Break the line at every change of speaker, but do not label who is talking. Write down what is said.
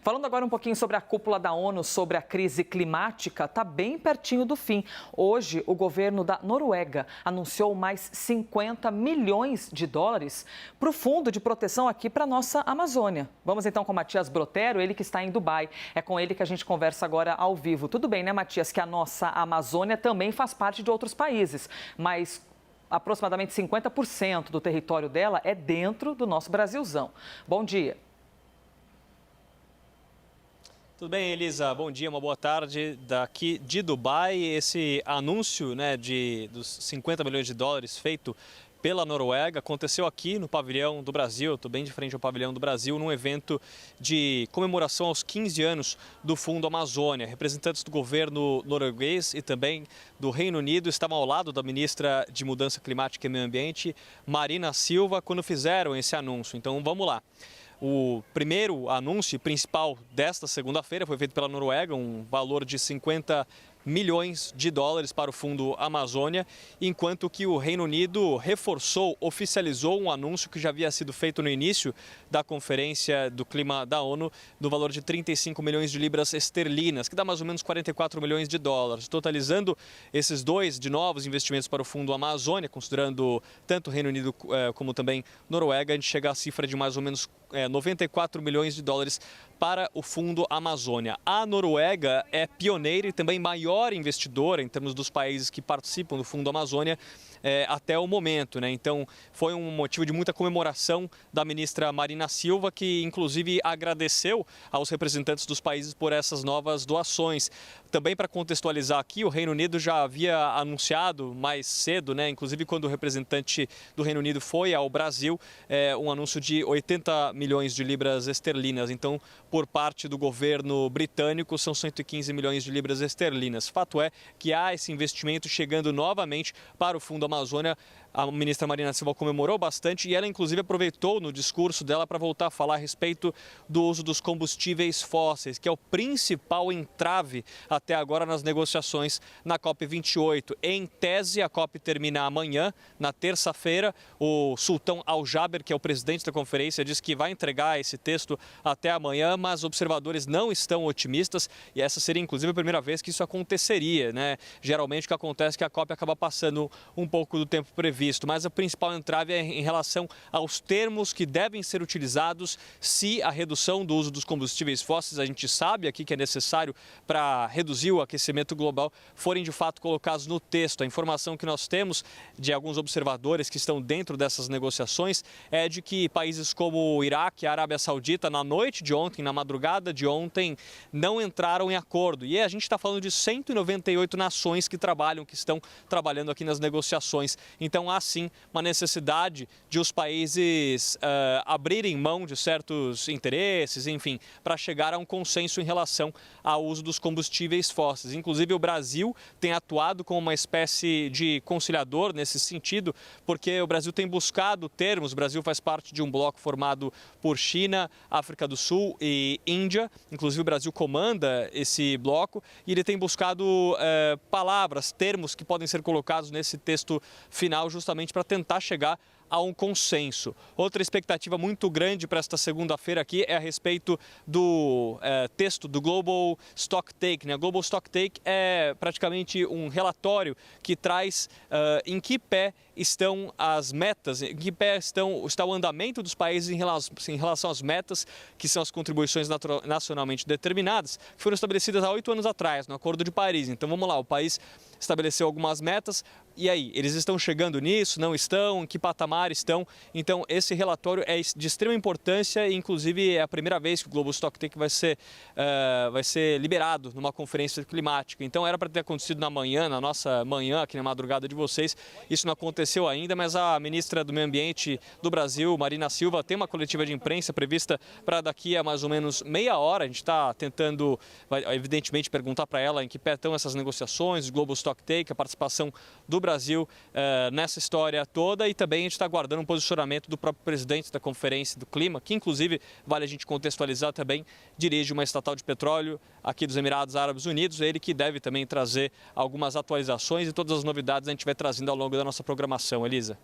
Falando agora um pouquinho sobre a cúpula da ONU sobre a crise climática, está bem pertinho do fim. Hoje, o governo da Noruega anunciou mais 50 milhões de dólares para o Fundo de Proteção aqui para a nossa Amazônia. Vamos então com o Matias Brotero, ele que está em Dubai. É com ele que a gente conversa agora ao vivo. Tudo bem, né, Matias, que a nossa Amazônia também faz parte de outros países, mas aproximadamente 50% do território dela é dentro do nosso Brasilzão. Bom dia.
Tudo bem, Elisa? Bom dia, uma boa tarde. Daqui de Dubai, esse anúncio dos 50 milhões de dólares feito pela Noruega aconteceu aqui no pavilhão do Brasil. Estou bem de frente ao pavilhão do Brasil, num evento de comemoração aos 15 anos do Fundo Amazônia. Representantes do governo norueguês e também do Reino Unido estavam ao lado da ministra de Mudança Climática e Meio Ambiente, Marina Silva, quando fizeram esse anúncio. Então, vamos lá. O primeiro anúncio principal desta segunda-feira foi feito pela Noruega, um valor de 50 milhões de dólares para o Fundo Amazônia, enquanto que o Reino Unido reforçou, oficializou um anúncio que já havia sido feito no início da Conferência do Clima da ONU, no valor de 35 milhões de libras esterlinas, que dá mais ou menos 44 milhões de dólares. Totalizando esses dois de novos investimentos para o Fundo Amazônia, considerando tanto o Reino Unido como também Noruega, a gente chega à cifra de mais ou menos 94 milhões de dólares para o Fundo Amazônia. A Noruega é pioneira e também maior investidora em termos dos países que participam do Fundo Amazônia até o momento, né? Então, foi um motivo de muita comemoração da ministra Marina Silva, que inclusive agradeceu aos representantes dos países por essas novas doações. Também para contextualizar aqui, o Reino Unido já havia anunciado mais cedo, né? Inclusive quando o representante do Reino Unido foi ao Brasil, um anúncio de 80 milhões de libras esterlinas. Então, por parte do governo britânico, são 115 milhões de libras esterlinas. Fato é que há esse investimento chegando novamente para o Fundo Amazônia. A ministra Marina Silva comemorou bastante e ela, inclusive, aproveitou no discurso dela para voltar a falar a respeito do uso dos combustíveis fósseis, que é o principal entrave até agora nas negociações na COP28. Em tese, a COP termina amanhã, na terça-feira. O Sultão Al-Jaber, que é o presidente da conferência, diz que vai entregar esse texto até amanhã, mas observadores não estão otimistas e essa seria, inclusive, a primeira vez que isso aconteceria, né? Geralmente, o que acontece é que a COP acaba passando um pouco do tempo previsto. Mas a principal entrave é em relação aos termos que devem ser utilizados se a redução do uso dos combustíveis fósseis, a gente sabe aqui que é necessário para reduzir o aquecimento global, forem de fato colocados no texto. A informação que nós temos de alguns observadores que estão dentro dessas negociações é de que países como o Iraque e a Arábia Saudita, na noite de ontem, na madrugada de ontem, não entraram em acordo. E a gente está falando de 198 nações que estão trabalhando aqui nas negociações. Então, há sim uma necessidade de os países abrirem mão de certos interesses, enfim, para chegar a um consenso em relação ao uso dos combustíveis fósseis. Inclusive, o Brasil tem atuado como uma espécie de conciliador nesse sentido, porque o Brasil tem buscado termos. O Brasil faz parte de um bloco formado por China, África do Sul e Índia. Inclusive, o Brasil comanda esse bloco e ele tem buscado palavras, termos que podem ser colocados nesse texto final, justamente para tentar chegar a um consenso. Outra expectativa muito grande para esta segunda-feira aqui é a respeito do texto do Global Stocktake, né? Global Stocktake é praticamente um relatório que traz em que pé estão as metas, em que pé está o andamento dos países em relação às metas, que são as contribuições nacionalmente determinadas, que foram estabelecidas há 8 anos atrás, no Acordo de Paris. Então, vamos lá, o país estabeleceu algumas metas, e aí, eles estão chegando nisso, não estão, em que patamar estão? Então, esse relatório é de extrema importância e, inclusive, é a primeira vez que o Global Stocktake vai ser liberado numa conferência climática. Então, era para ter acontecido na nossa manhã, aqui na madrugada de vocês. Isso não aconteceu ainda, mas a ministra do Meio Ambiente do Brasil, Marina Silva, tem uma coletiva de imprensa prevista para daqui a mais ou menos meia hora. A gente está tentando, evidentemente, perguntar para ela em que pé estão essas negociações, o Global Stocktake, a participação do Brasil nessa história toda, e também a gente está aguardando um posicionamento do próprio presidente da Conferência do Clima, que inclusive, vale a gente contextualizar também, dirige uma estatal de petróleo aqui dos Emirados Árabes Unidos, ele que deve também trazer algumas atualizações e todas as novidades a gente vai trazendo ao longo da nossa programação. Elisa.